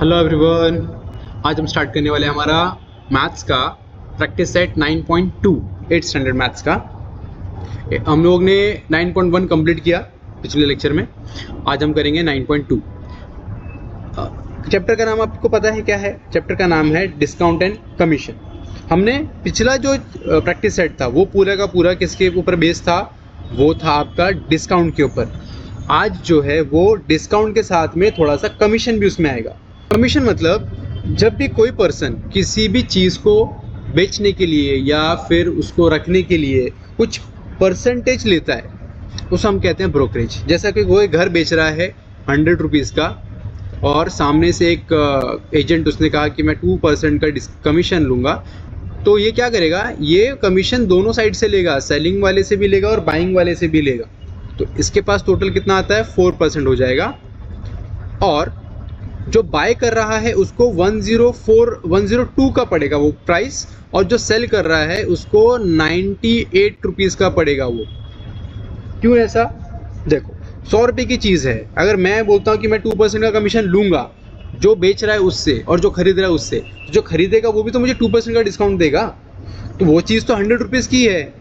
Hello everyone, आज हम start करने वाले हैं हमारा मैथ्स का practice set 9.2 8th standard maths का। हम लोग ने 9.1 कंप्लीट किया पिछले लेक्चर में। आज हम करेंगे 9.2। चैप्टर का नाम आपको पता है क्या है? चैप्टर का नाम है डिस्काउंट एंड कमीशन। हमने पिछला जो प्रैक्टिस सेट था वो पूरा का पूरा किसके ऊपर बेस था? वो था आपका डिस्काउंट के ऊपर। आज जो है वो डिस्काउंट के साथ में थोड़ा सा कमीशन भी उसमें आएगा। कमीशन मतलब जब भी कोई पर्सन किसी भी चीज़ को बेचने के लिए या फिर उसको रखने के लिए कुछ परसेंटेज लेता है, उसे हम कहते हैं ब्रोकरेज। जैसा कि कोई घर बेच रहा है 100 रुपीज़ का और सामने से एक एजेंट उसने कहा कि मैं 2% का कमीशन लूँगा, तो ये क्या करेगा? ये कमीशन दोनों साइड से लेगा, सेलिंग वाले से भी लेगा और बाइंग वाले से भी लेगा। तो इसके पास टोटल कितना आता है? 4% हो जाएगा। और जो बाय कर रहा है उसको 102 का पड़ेगा वो प्राइस, और जो सेल कर रहा है उसको 98 रुपीज़ का पड़ेगा वो। क्यों ऐसा? देखो, 100 रुपये की चीज़ है, अगर मैं बोलता हूँ कि मैं 2% का कमीशन लूँगा जो बेच रहा है उससे और जो खरीद रहा है उससे, जो खरीदेगा वो भी तो मुझे 2% का डिस्काउंट देगा। तो वो चीज़ तो 100 रुपीज़ की है,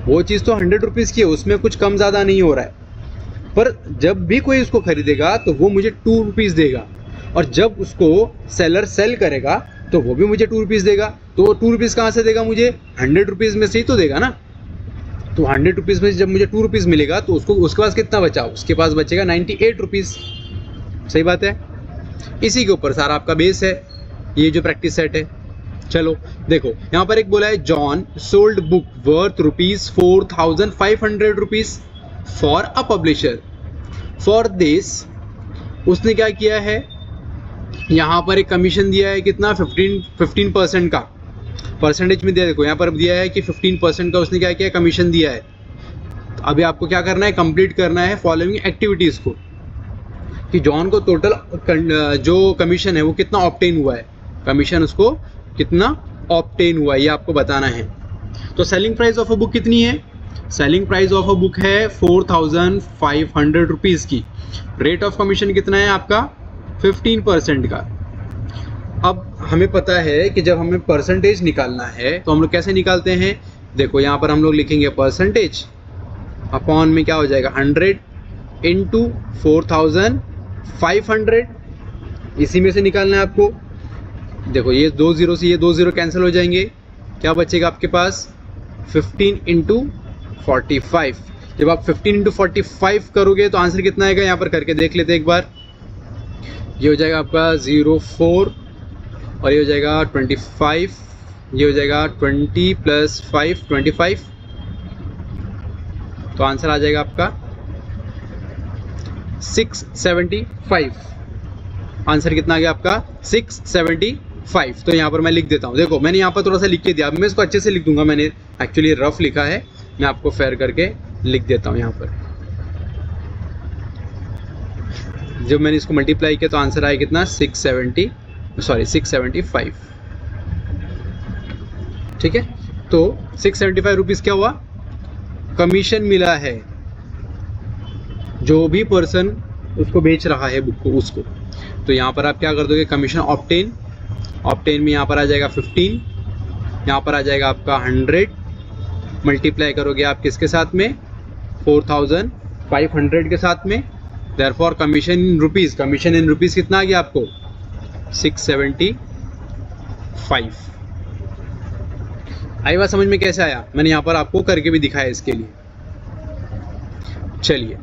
वो चीज़ तो 100 रुपीज़ की है, उसमें कुछ कम ज़्यादा नहीं हो रहा है। पर जब भी कोई उसको खरीदेगा तो वो मुझे 2 रुपीज़ देगा, और जब उसको सेलर सेल करेगा तो वो भी मुझे 2 रुपीज़ देगा। तो 2 रुपीज़ कहाँ से देगा? मुझे 100 रुपीज़ में से ही तो देगा ना। तो 100 रुपीज़ में जब मुझे 2 रुपीज़ मिलेगा तो उसको उसके पास कितना बचा? उसके पास बचेगा 98 रुपीज़। सही बात है। इसी के ऊपर सारा आपका बेस है ये जो प्रैक्टिस सेट है। चलो देखो, यहाँ पर एक बोला है John sold book worth ₹4,500 rupees for a publisher. For this उसने क्या किया है? यहाँ पर एक कमीशन दिया है कितना? 15% का। परसेंटेज में दिया, देखो यहाँ पर दिया है कि 15% का उसने क्या किया? कमीशन दिया है। तो अभी आपको क्या करना है? कंप्लीट करना है फॉलोइंग एक्टिविटीज़ को, कि जॉन को टोटल जो कमीशन है वो कितना ऑब्टेन हुआ है, कमीशन उसको कितना ऑब्टेन हुआ है ये आपको बताना है। तो selling price of a book कितनी है? Selling price of a book है 4,500 रुपीज़ की। रेट ऑफ कमीशन कितना है आपका? 15% का। अब हमें पता है कि जब हमें परसेंटेज निकालना है तो हम लोग कैसे निकालते हैं? देखो यहाँ पर हम लोग लिखेंगे परसेंटेज अपॉन में क्या हो जाएगा? 100 इंटू 4,500। इसी में से निकालना है आपको। देखो ये 2 0 से ये 2 0 कैंसिल हो जाएंगे, क्या बचेगा आपके पास? 15 इंटू 45। जब आप 15 इंटू 45 करोगे तो आंसर कितना आएगा? यहाँ पर करके देख लेते हैं एक बार। ये हो जाएगा आपका 04 और ये हो जाएगा 25, ये हो जाएगा 20 + 5 25। तो आंसर आ जाएगा आपका 675। आंसर कितना आ गया आपका? 675। तो यहाँ पर मैं लिख देता हूँ। देखो मैंने यहाँ पर थोड़ा सा लिख के दिया, मैं इसको अच्छे से लिख दूंगा। मैंने एक्चुअली रफ लिखा है, मैं आपको फेयर करके लिख देता हूँ यहाँ पर। जब मैंने इसको मल्टीप्लाई किया तो आंसर आया कितना? 675। ठीक है, तो 675 रुपीज़ क्या हुआ? कमीशन मिला है जो भी पर्सन उसको बेच रहा है बुक को उसको। तो यहाँ पर आप क्या कर दोगे? कमीशन ऑब्टेन में यहाँ पर आ जाएगा 15, यहाँ पर आ जाएगा आपका 100, मल्टीप्लाई करोगे आप किसके साथ में? 4,500 के साथ में। देयरफॉर कमीशन इन रुपीज़ कितना आ गया आपको? 675। आई बात समझ में? कैसे आया? मैंने यहाँ पर आपको करके भी दिखाया इसके लिए। चलिए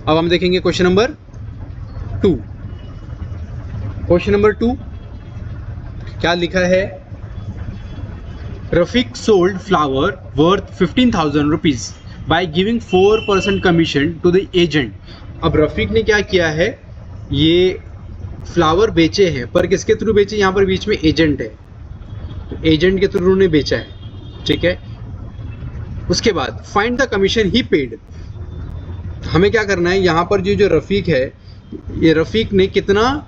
अब हम देखेंगे क्वेश्चन नंबर 2। क्वेश्चन नंबर 2 क्या लिखा है? Rafiq sold flower worth 15,000 rupees by giving 4% commission to the agent. अब रफीक ने क्या किया है? ये फ्लावर बेचे हैं, पर किसके थ्रू बेचे? यहाँ पर बीच में एजेंट है, तो एजेंट के थ्रू ने बेचा है। ठीक है, उसके बाद find the commission he paid. हमें क्या करना है? यहाँ पर जो रफीक है, ये रफीक ने कितना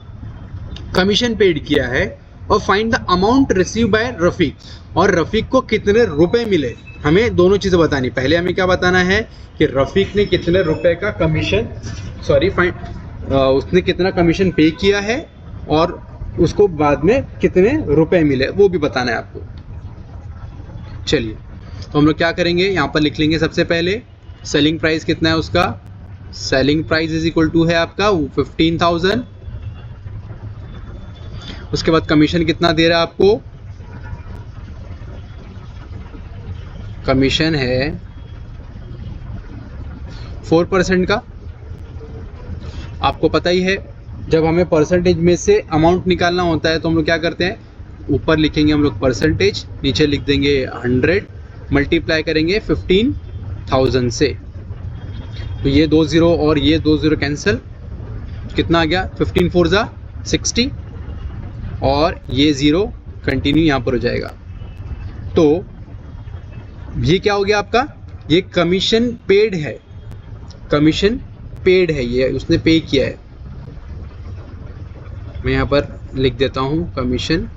कमीशन पेड किया है, और find the amount receive by Rafiq, और रफीक को कितने रुपए मिले। हमें दोनों चीज़ें बतानी। पहले हमें क्या बताना है कि रफीक ने कितने रुपए का कमीशन उसने कितना कमीशन पे किया है, और उसको बाद में कितने रुपए मिले वो भी बताना है आपको। चलिए तो हम लोग क्या करेंगे, यहाँ पर लिख लेंगे सबसे पहले सेलिंग प्राइस कितना है उसका। Selling price is equal to है आपका 15,000। उसके बाद कमीशन कितना दे रहा है आपको, कमीशन है 4% का। आपको पता ही है जब हमें परसेंटेज में से अमाउंट निकालना होता है तो हम लोग क्या करते हैं, ऊपर लिखेंगे हम लोग परसेंटेज, नीचे लिख देंगे 100, मल्टीप्लाई करेंगे 15,000 से। तो ये 2 0 और ये 2 0 कैंसिल, कितना आ गया 15 4 जा 60 और ये 0 कंटिन्यू यहाँ पर हो जाएगा। तो ये क्या हो गया आपका, ये कमीशन पेड है, कमीशन पेड है, ये उसने पे किया है। मैं यहाँ पर लिख देता हूँ कमीशन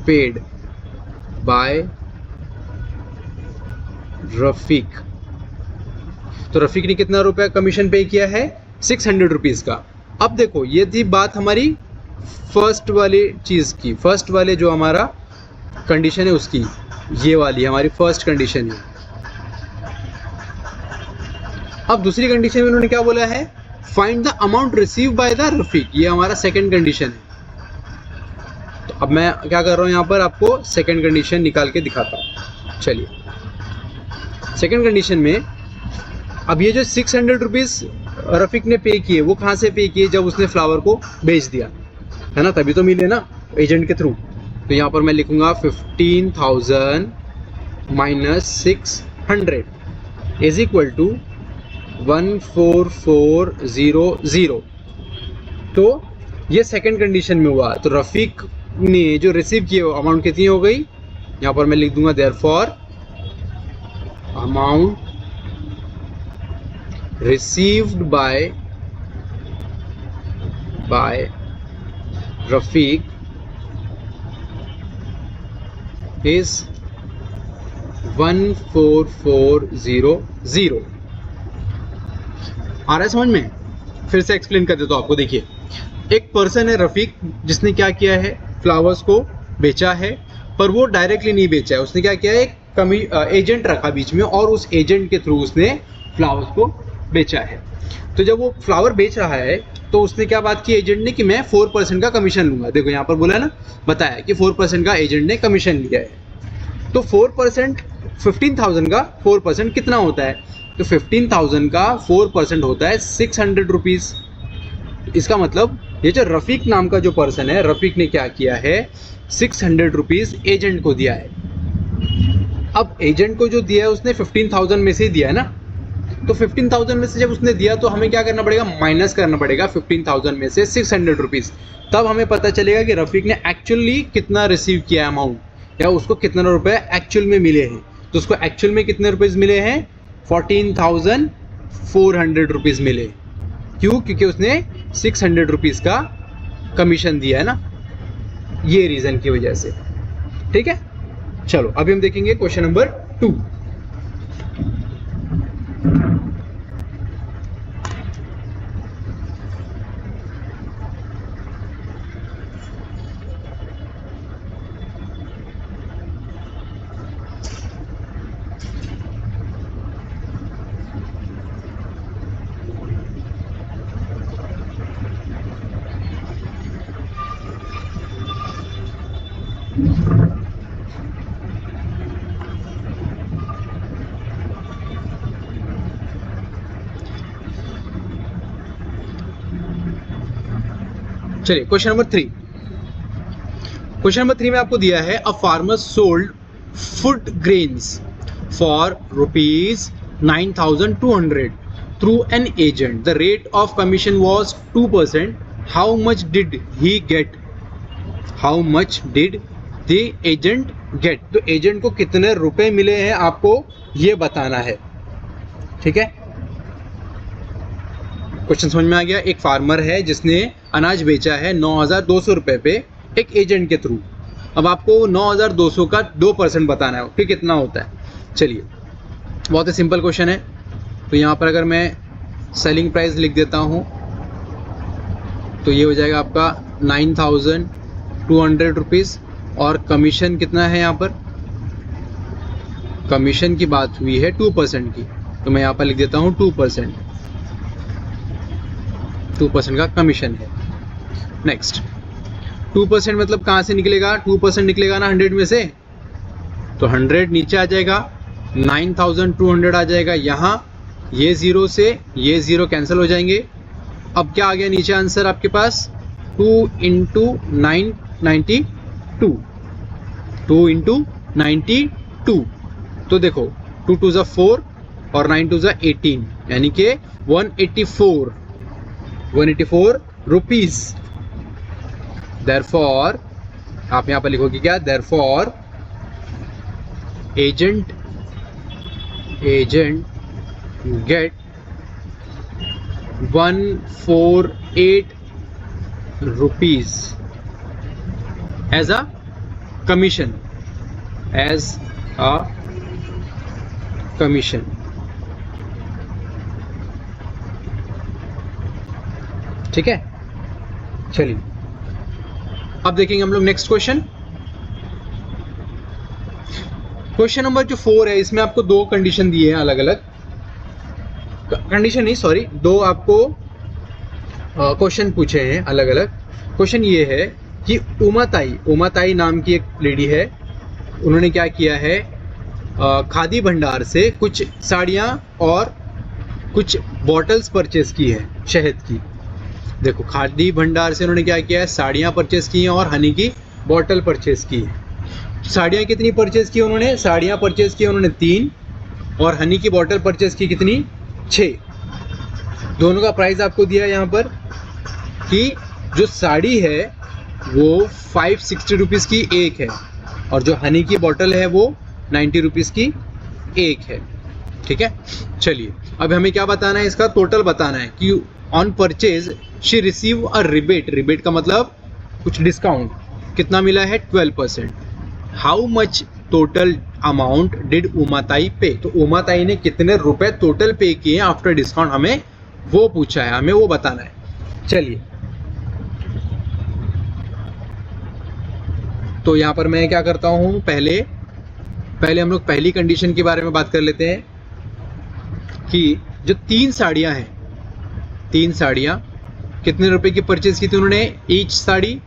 पेड बाय रफीक। तो रफीक ने कितना रुपया कमीशन पे किया है, 600 रुपीज़ का। अब देखो ये थी बात हमारी फर्स्ट वाली चीज़ की, फर्स्ट वाले जो हमारा कंडीशन है उसकी, ये वाली हमारी फर्स्ट कंडीशन है। अब दूसरी कंडीशन में उन्होंने क्या बोला है, find the amount receive by the Rafiq, ये हमारा सेकंड कंडीशन है। तो अब मैं क्या कर रहा हूँ, यहाँ पर आपको सेकंड कंडीशन निकाल के दिखाता हूँ। चलिए सेकंड कंडीशन में अब ये जो 600 रुपीज़ रफीक ने पे किए वो कहाँ से पे किए, जब उसने फ्लावर को बेच दिया है ना, तभी तो मिले ना एजेंट के थ्रू। तो यहाँ पर मैं लिखूंगा 15,000 माइनस 600 इज इक्वल टू 14400। तो ये सेकंड कंडीशन में हुआ। तो रफीक ने जो रिसीव किए अमाउंट कितनी हो गई, यहाँ पर मैं लिख दूंगा therefore amount received by Rafiq is 14400। आ रहा है समझ में, फिर से एक्सप्लेन कर देता हूँ आपको। देखिए एक पर्सन है रफीक, जिसने क्या किया है, फ्लावर्स को बेचा है, पर वो डायरेक्टली नहीं बेचा है, उसने क्या किया है, एक एजेंट रखा बीच में और उस एजेंट के थ्रू उसने फ्लावर्स को बेचा है। तो जब वो फ्लावर बेच रहा है तो उसने क्या बात की एजेंट ने कि मैं 4% का कमीशन लूंगा। देखो यहाँ पर बोला ना, बताया कि 4% का एजेंट ने कमीशन लिया है। तो 4% 15,000 का 4% कितना होता है, तो 15,000 का 4% होता है 600 रुपीज़। इसका मतलब ये जो रफीक नाम का जो पर्सन है, रफीक ने क्या किया है, 600 रुपीज़ एजेंट को दिया है। अब एजेंट को जो दिया है उसने 15,000 में से ही दिया है ना, तो 15,000 में से जब उसने दिया तो हमें क्या करना पड़ेगा, माइनस करना पड़ेगा 15,000 में से 600 रुपीज़। तब हमें पता चलेगा कि रफीक ने एक्चुअली कितना रिसीव किया अमाउंट, या उसको कितना रुपए एक्चुअल में मिले हैं। तो उसको एक्चुअल में कितने रुपीज़ मिले हैं, 14,400 रुपीज़ मिले। क्यों, क्योंकि उसने 600 रुपीज़ का कमीशन दिया है ना, ये रीज़न की वजह से। ठीक है, चलो अभी हम देखेंगे क्वेश्चन नंबर 2। चलिए क्वेश्चन नंबर 3। क्वेश्चन नंबर 3 में आपको दिया है a farmer sold food grains for ₹9,200 through an agent. The rate of commission was 2%। How much did he get, how much did the agent get. तो agent को कितने रुपए मिले हैं आपको ये बताना है। ठीक है, क्वेश्चन समझ में आ गया। एक फार्मर है जिसने अनाज बेचा है 9,200 रुपये पे एक एजेंट के थ्रू। अब आपको 9,200 का 2% बताना है कि कितना होता है। चलिए बहुत ही सिंपल क्वेश्चन है। तो यहाँ पर अगर मैं सेलिंग प्राइस लिख देता हूँ तो ये हो जाएगा आपका 9,200 रुपीज़। और कमीशन कितना है यहाँ पर? कमीशन की बात हुई है 2% की, तो मैं यहाँ पर लिख देता हूँ 2%। 2% का कमीशन है। नेक्स्ट, 2% मतलब कहाँ से निकलेगा? 2% निकलेगा ना 100 में से, तो 100 नीचे आ जाएगा, 9,200 आ जाएगा यहाँ। ये ज़ीरो से ये ज़ीरो कैंसिल हो जाएंगे। अब क्या आ गया नीचे आंसर आपके पास? 2 इंटू 992, 2 इंटू 92। तो देखो 2 2 ज़ा 4 और 9 2 ज़ा 18, यानी कि 184 रुपीज़। Therefore, आप यहाँ पर लिखोगे क्या? Therefore, agent get 148 rupees as a commission, ठीक है। चलिए अब देखेंगे हम लोग नेक्स्ट क्वेश्चन। क्वेश्चन नंबर जो 4 है, इसमें आपको दो कंडीशन दिए हैं, अलग अलग कंडीशन नहीं, सॉरी, दो आपको क्वेश्चन पूछे हैं अलग अलग। क्वेश्चन ये है कि उमाताई नाम की एक लेडी है, उन्होंने क्या किया है, खादी भंडार से कुछ साड़ियाँ और कुछ बॉटल्स परचेज की है शहद की। देखो, खादी भंडार से उन्होंने क्या किया है, साड़ियाँ परचेज की हैं और हनी की बॉटल परचेज की है। साड़ियाँ कितनी परचेज की उन्होंने? साड़ियाँ परचेज की उन्होंने 3 और हनी की बॉटल परचेज की कितनी? 6। दोनों का प्राइस आपको दिया है यहाँ पर कि जो साड़ी है वो 560 रुपीज़ की एक है और जो हनी की बॉटल है वो 90 रुपीज़ की एक है। ठीक है, चलिए अब हमें क्या बताना है, इसका टोटल बताना है कि on purchase she receive a rebate का मतलब कुछ डिस्काउंट, कितना मिला है? 12%। How much total amount did Umatai pay? तो उमाताई ने कितने रुपए टोटल पे किए आफ्टर डिस्काउंट, हमें वो पूछा है, हमें वो बताना है। चलिए तो यहाँ पर मैं क्या करता हूँ, पहले हम लोग पहली कंडीशन के बारे में बात कर लेते हैं कि जो 3 साड़ियाँ हैं, 3 साड़ियाँ कितने रुपए की परचेज की थी उन्होंने? ईच साड़ी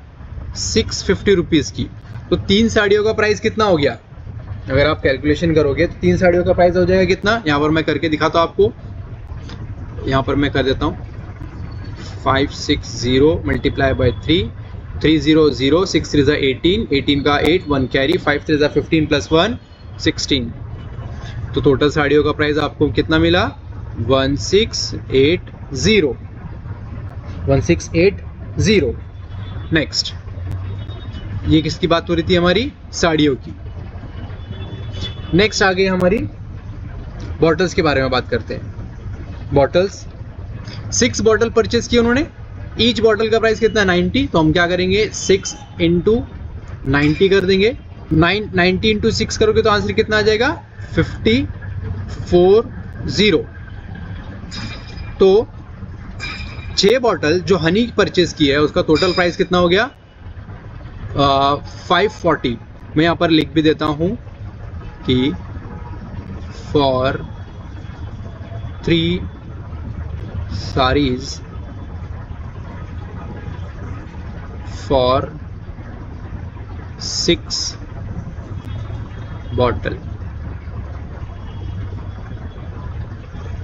650 रुपीज़ की। तो 3 साड़ियों का प्राइस कितना हो गया? अगर आप कैलकुलेशन करोगे तो 3 साड़ियों का प्राइस हो जाएगा कितना? यहाँ पर मैं करके दिखाता हूँ आपको, यहाँ पर मैं कर देता हूँ 560 मल्टीप्लाई बाई 3, 300, 6 3 ज़ा 18, 18 का 8, 1 कैरी, 5 3 ज़ा 15 प्लस 1 16। तो टोटल साड़ियों का प्राइस आपको कितना मिला? 1680। नेक्स्ट, ये किसकी बात हो रही थी? हमारी साड़ियों की। नेक्स्ट आ गई हमारी बॉटल्स के बारे में बात करते हैं। बॉटल्स 6 बॉटल परचेज की उन्होंने, ईच बॉटल का प्राइस कितना? 90। तो हम क्या करेंगे, 6 इंटू 90 कर देंगे। 90 इंटू 6 करोगे तो आंसर कितना आ जाएगा? 540। तो 6 बॉटल जो हनी परचेज की है उसका टोटल प्राइस कितना हो गया? 540। मैं यहाँ पर लिख भी देता हूँ कि फॉर 3 sarees for 6 बॉटल।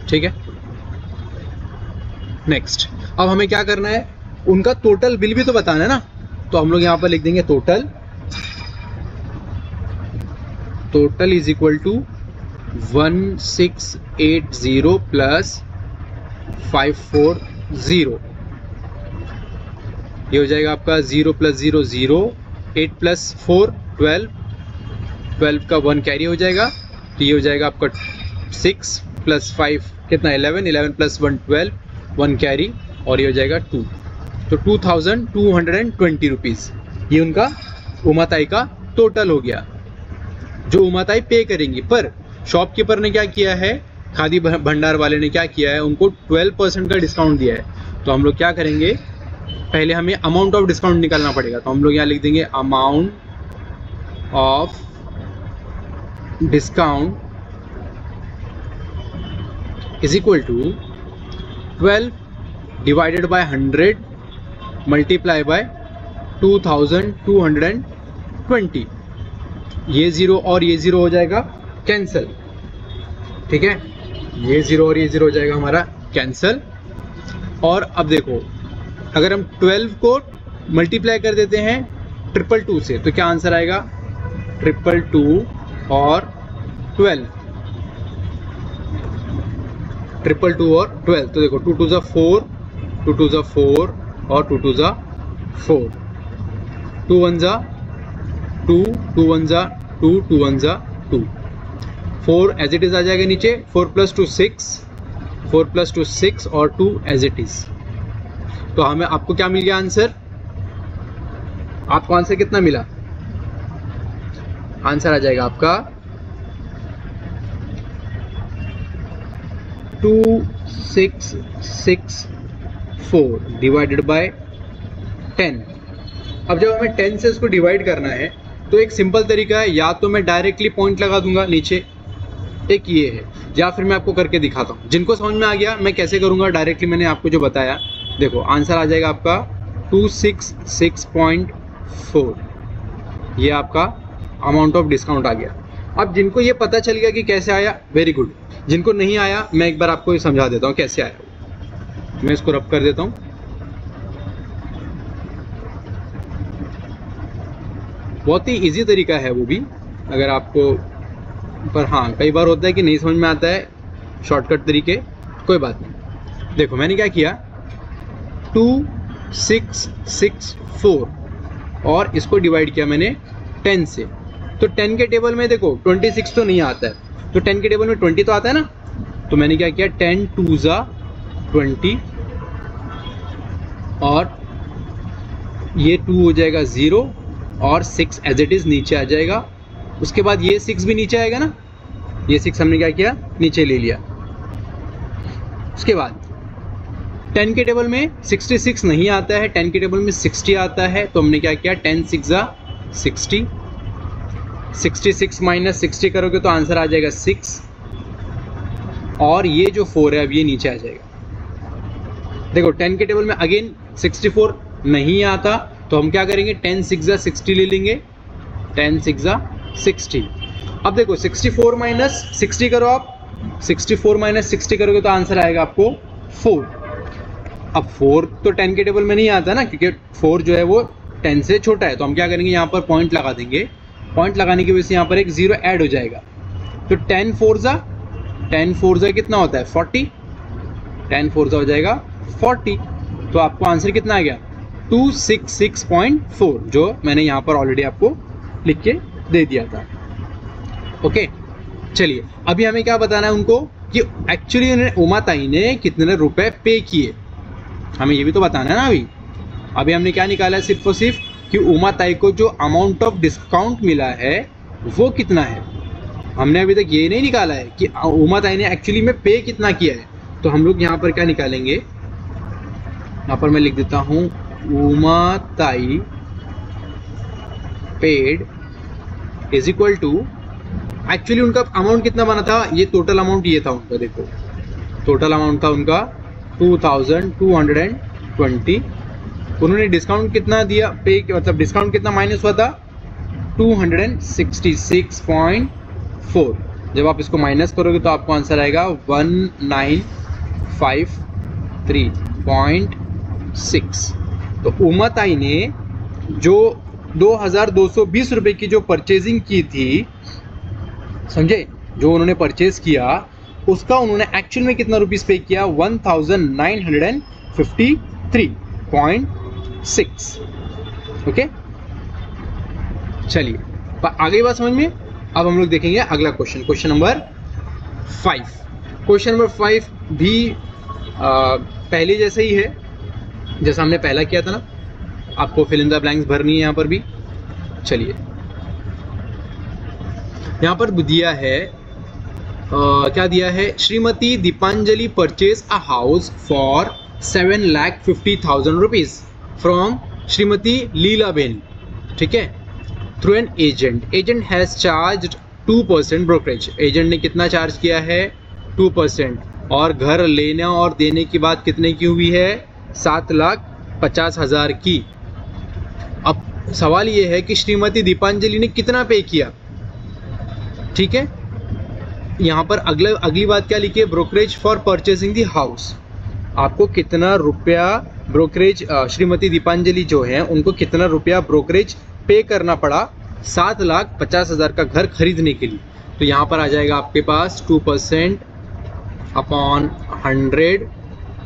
ठीक है, नेक्स्ट, अब हमें क्या करना है, उनका टोटल बिल भी तो बताना है ना। तो हम लोग यहाँ पर लिख देंगे total is equal to 1680 plus 540। ये हो जाएगा आपका 0 प्लस 0 0, 8 प्लस 4 12, 12 का 1 कैरी हो जाएगा। तो ये हो जाएगा आपका 6 प्लस 5 कितना? 11, 11 प्लस 1 12, 1 कैरी, और ये हो जाएगा 2। तो 2220 रुपीज़ ये उनका उमाताई का टोटल हो गया जो उमाताई पे करेंगी। पर शॉपकीपर ने क्या किया है, खादी भंडार वाले ने क्या किया है, उनको 12% का डिस्काउंट दिया है। तो हम लोग क्या करेंगे, पहले हमें अमाउंट ऑफ डिस्काउंट निकालना पड़ेगा, तो हम लोग यहाँ लिख देंगे amount of discount is equal to 12 divided by 100 multiply by 2220। ये ज़ीरो और ये ज़ीरो हो जाएगा कैंसिल, ठीक है, ये ज़ीरो और ये ज़ीरो हो जाएगा हमारा कैंसिल। और अब देखो अगर हम 12 को मल्टीप्लाई कर देते हैं 222 से तो क्या आंसर आएगा, 222 और 12, 222 और 12, तो देखो 2 2 ज़ा 4, 2 2 ज़ा 4 और 2 2 ज़ा 4, 2 1 ज़ा 2, 2 1 ज़ा 2, 2 1 ज़ा 2, 4 एज इट इज़ आ जाएगा नीचे, 4 + 2 6, 4 + 2 6 और 2 एज इट इज़। तो हमें आपको क्या मिल गया आंसर, आपको आंसर कितना मिला, आंसर आ जाएगा आपका 2664 डिवाइडेड बाय 10। अब जब हमें 10 से इसको डिवाइड करना है तो एक सिंपल तरीका है, या तो मैं डायरेक्टली पॉइंट लगा दूंगा नीचे, एक ये है, या फिर मैं आपको करके दिखाता हूँ। जिनको समझ में आ गया मैं कैसे करूँगा डायरेक्टली, मैंने आपको जो बताया, देखो आंसर आ जाएगा आपका 266.4, ये आपका अमाउंट ऑफ डिस्काउंट आ गया। अब जिनको ये पता चल गया कि कैसे आया, वेरी गुड। जिनको नहीं आया मैं एक बार आपको ये समझा देता हूँ कैसे आया। मैं इसको रब कर देता हूँ। बहुत ही इजी तरीका है वो भी, अगर आपको, पर हाँ कई बार होता है कि नहीं समझ में आता है शॉर्टकट तरीके, कोई बात नहीं। देखो मैंने क्या किया, 2664 और इसको डिवाइड किया मैंने 10 से, तो 10 के टेबल में देखो 26 तो नहीं आता है, तो 10 के टेबल में 20 तो आता है ना, तो मैंने क्या किया 10 2 ज़ा 20 और ये 2 हो जाएगा 0 और 6 एज इट इज़ नीचे आ जाएगा। उसके बाद ये 6 भी नीचे आएगा ना, ये 6 हमने क्या किया नीचे ले लिया। उसके बाद 10 के टेबल में 66 नहीं आता है, 10 के टेबल में 60 आता है, तो हमने क्या किया 10 6 ज़ा 60, 66 माइनस 60 करोगे तो आंसर आ जाएगा 6, और ये जो 4 है अब ये नीचे आ जाएगा। देखो 10 के टेबल में अगेन 64 नहीं आता, तो हम क्या करेंगे 10 6 ज़ा 60 ले लेंगे, 10 6 ज़ा 60। अब देखो 64 माइनस 60 करो आप, 64 माइनस 60 करोगे तो आंसर आएगा आपको 4। अब 4 तो 10 के टेबल में नहीं आता ना, क्योंकि 4 जो है वो 10 से छोटा है, तो हम क्या करेंगे यहाँ पर पॉइंट लगा देंगे। पॉइंट लगाने की वजह से यहाँ पर एक 0 ऐड हो जाएगा, तो 10 4 ज़ा कितना होता है 40, 10 4 ज़ा हो जाएगा 40, तो आपको आंसर कितना आ गया 266.4, जो मैंने यहाँ पर ऑलरेडी आपको लिख के दे दिया था। ओके चलिए, अभी हमें क्या बताना है उनको कि एक्चुअली उमा ताई ने कितने रुपए पे किए, हमें ये भी तो बताना है ना। अभी हमने क्या निकाला है, सिर्फ और सिर्फ कि उमा ताई को जो अमाउंट ऑफ डिस्काउंट मिला है वो कितना है। हमने अभी तक ये नहीं निकाला है कि उमा ताई ने एक्चुअली में पे कितना किया है। तो हम लोग यहाँ पर क्या निकालेंगे, यहाँ पर मैं लिख देता हूँ Uma Tai paid is equal to, actually उनका अमाउंट कितना बना था, ये टोटल अमाउंट ये था उनका, देखो टोटल अमाउंट था उनका 2220। उन्होंने डिस्काउंट कितना दिया, पे मतलब डिस्काउंट कितना माइनस हुआ था 266.4। जब आप इसको माइनस करोगे तो आपको आंसर आएगा 1953.6। तो उमा ताई ने जो 2220 रुपये की जो परचेजिंग की थी, समझे, जो उन्होंने परचेज किया उसका उन्होंने एक्चुअल में कितना रुपीस पे किया 1953.6। ओके चलिए आ गई बात समझ में। अब हम लोग देखेंगे अगला question, question number 5। Question number 5 भी पहले जैसे ही है, जैसा हमने पहला किया था ना। आपको फिल इन द ब्लैंक्स भरनी है यहाँ पर भी। चलिए यहाँ पर दिया है क्या दिया है, Shrimati Deepanjali purchase a house for 7,50,000 rupees from Shrimati Leelaben, ठीक है, through an agent. Agent has charged 2% brokerage. Agent ने कितना चार्ज किया है? 2%। और घर लेने और देने की बात कितने की हुई है? 7,50,000 की। अब सवाल ये है कि श्रीमती दीपांजलि ने कितना पे किया, ठीक है। यहाँ पर अगली बात क्या लिखी है? Brokerage for purchasing the house. आपको कितना रुपया ब्रोकरेज, श्रीमती दीपांजलि जो है उनको कितना रुपया ब्रोकरेज पे करना पड़ा 7,50,000 का घर खरीदने के लिए। तो यहाँ पर आ जाएगा आपके पास 2% अपॉन 100,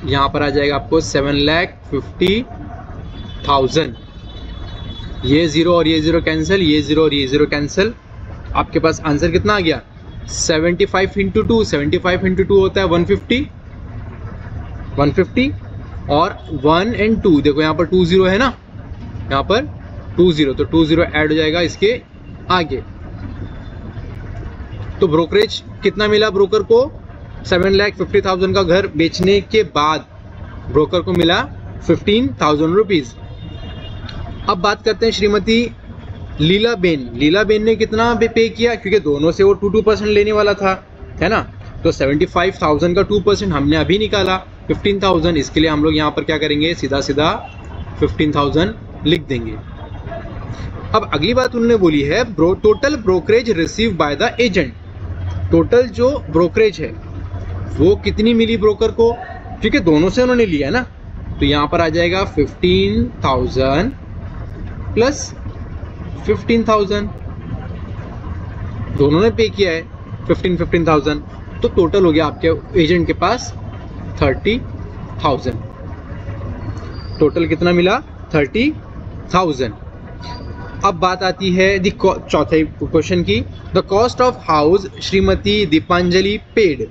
यहाँ पर आ जाएगा आपको 7,50,000। ये ज़ीरो और ये ज़ीरो कैंसिल, ये ज़ीरो और ये ज़ीरो कैंसिल। आपके पास आंसर कितना आ गया? 75 इंटू 2, 75 इंटू 2 होता है 150 और 1 एंड 2, देखो यहाँ पर 2 0 है ना, यहाँ पर 2 0, तो 2 0 ऐड हो जाएगा इसके आगे। तो ब्रोकरेज कितना मिला ब्रोकर को? 7,50,000 का घर बेचने के बाद ब्रोकर को मिला 15,000 रुपीज़। अब बात करते हैं श्रीमती लीलाबेन। लीलाबेन ने कितना पे किया? क्योंकि दोनों से वो 2% लेने वाला था, है ना। तो 75,000 का 2% हमने अभी निकाला 15,000। इसके लिए हम लोग यहाँ पर क्या करेंगे? सीधा सीधा 15,000 लिख देंगे। अब अगली बात उन्होंने बोली है total brokerage receive by the agent. Total जो ब्रोकरेज है वो कितनी मिली ब्रोकर को? क्योंकि दोनों से उन्होंने लिया ना, तो यहाँ पर आ जाएगा 15,000 प्लस 15,000, दोनों ने पे किया है 15,000, तो टोटल हो गया आपके एजेंट के पास 30,000। टोटल कितना मिला? 30,000। अब बात आती है चौथे क्वेश्चन की। The cost of house Shrimati Deepanjali paid.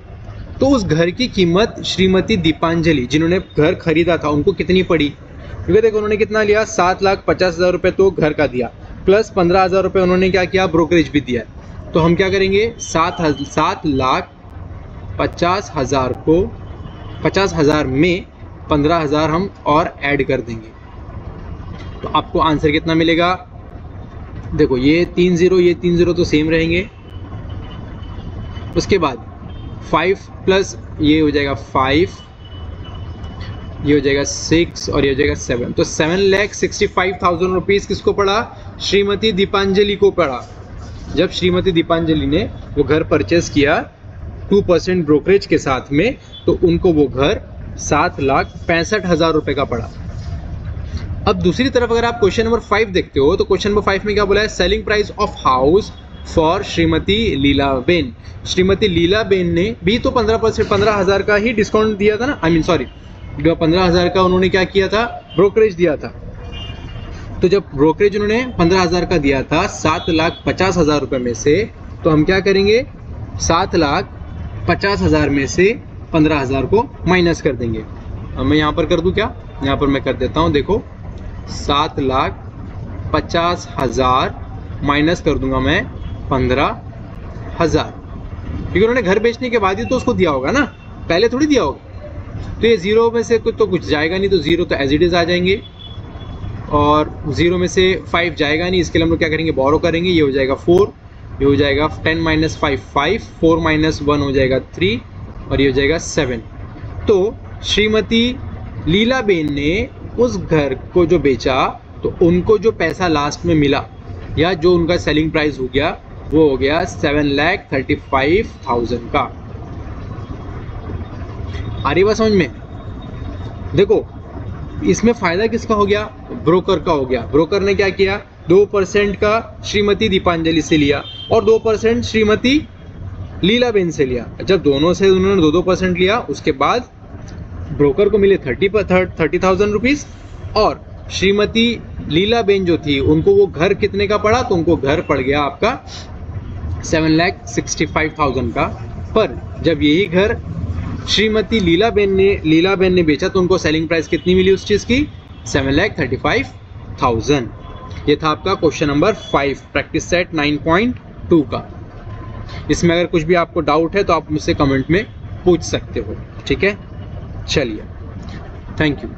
तो उस घर की कीमत श्रीमती दीपांजलि जिन्होंने घर खरीदा था उनको कितनी पड़ी? क्योंकि देखो उन्होंने कितना लिया? 7,50,000 रुपये तो घर का दिया, प्लस 15,000 रुपये उन्होंने क्या किया? ब्रोकरेज भी दिया। तो हम क्या करेंगे? 7,50,000 को 50,000 में 15,000 हम और ऐड कर देंगे, तो आपको आंसर कितना मिलेगा? देखो ये 3 0, ये 3 0 तो सेम रहेंगे। उसके बाद 5 प्लस ये हो जाएगा 5, ये हो जाएगा 6 और ये हो जाएगा 7। तो 7,65,000 रुपीज़ किसको पड़ा? श्रीमती दीपांजलि को पड़ा। जब श्रीमती दीपांजलि ने वो घर परचेस किया 2% ब्रोकरेज के साथ में, तो उनको वो घर 7,65,000 रुपये का पड़ा। अब दूसरी तरफ अगर आप क्वेश्चन नंबर 5 देखते हो तो क्वेश्चन नंबर 5 में क्या बोला है? Selling price of house for Shrimati Leelaben. Shrimati Leelaben ने भी तो 15,000 का ही डिस्काउंट दिया था ना, 15,000 का उन्होंने क्या किया था? ब्रोकरेज दिया था। तो जब ब्रोकरेज उन्होंने 15,000 का दिया था 7,50,000 रुपये में से, तो हम क्या करेंगे? 7,50,000 में से 15,000 को माइनस कर देंगे। अब मैं यहाँ पर कर दूँ क्या? यहाँ पर मैं कर देता हूँ, देखो 7,50,000 माइनस कर दूंगा मैं 15,000, क्योंकि उन्होंने घर बेचने के बाद ही तो उसको दिया होगा ना, पहले थोड़ी दिया होगा। तो ये 0 में से कुछ तो कुछ जाएगा नहीं, तो 0 तो एज इट इज़ आ जाएंगे, और 0 में से 5 जाएगा नहीं, इसके लिए हम लोग क्या करेंगे? बोरो करेंगे। ये हो जाएगा 4, ये हो जाएगा 10 - 5 5, 4 - 1 हो जाएगा 3, और ये हो जाएगा 7। तो श्रीमती लीलाबेन ने उस घर को जो बेचा, तो उनको जो पैसा लास्ट में मिला या जो उनका सेलिंग प्राइस हो गया, वो हो गया 7,35,000 का। आ रही बात समझ में? देखो इसमें फ़ायदा किसका हो गया? ब्रोकर का हो गया। ब्रोकर ने क्या किया? 2% का श्रीमती दीपांजलि से लिया और 2% श्रीमती लीलाबेन से लिया। जब दोनों से उन्होंने 2% लिया, उसके बाद ब्रोकर को मिले 30,000 रुपीज़, और श्रीमती लीलाबेन जो थी उनको वो घर कितने का पड़ा? तो उनको घर पड़ गया आपका 7,65,000 का। पर जब यही घर श्रीमती लीलाबेन ने बेचा, तो उनको सेलिंग प्राइस कितनी मिली उस चीज़ की? 7,35,000। ये था आपका क्वेश्चन नंबर 5 प्रैक्टिस सेट 9.2 का। इसमें अगर कुछ भी आपको डाउट है तो आप मुझसे कमेंट में पूछ सकते हो, ठीक है? चलिए, थैंक यू।